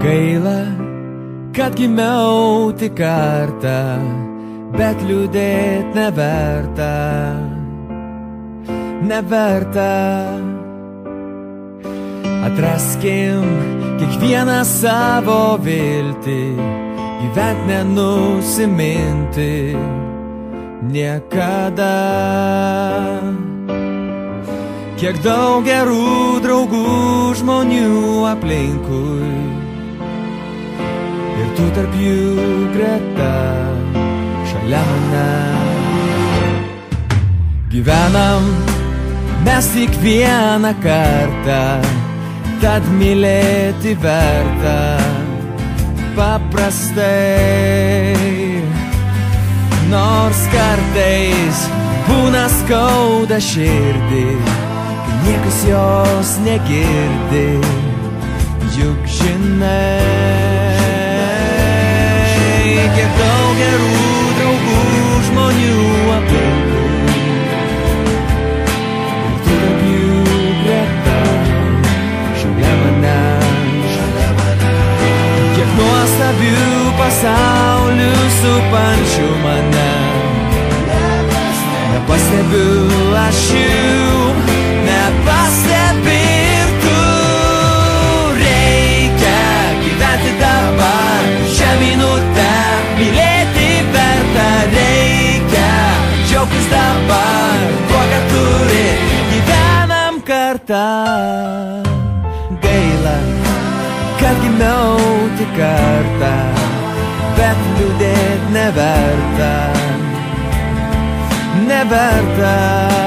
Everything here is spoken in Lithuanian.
Gaila, kad gimiau tik kartą, bet liūdėt neverta, neverta. Atraskim kiekvieną savo viltį, gyvent nenusiminti niekada. Kiek daug gerų draugų žmonių aplinkui, ir tu tarp jų greta šalia mane. Gyvenam mes tik vieną kartą, tad mylėti verta paprastai. Nors kartais būna skauda širdį, kai niekas jos negirdi, juk žinai, kiek daug gerų draugų žmonių aplinkui, ir tu tarp jų greta šalia mane. Kiek nuostabių pasaulių supančių mane, nepastebiu aš jų, nepastebi ir tu. Reikia gyventi dabar, šią minutę mylėti verta. Reikia džiaugtis dabar, tuo ką turi, gyvenam kartą. Gaila, kad gimiau tik kartą, bet liūdėt neverta, neverta.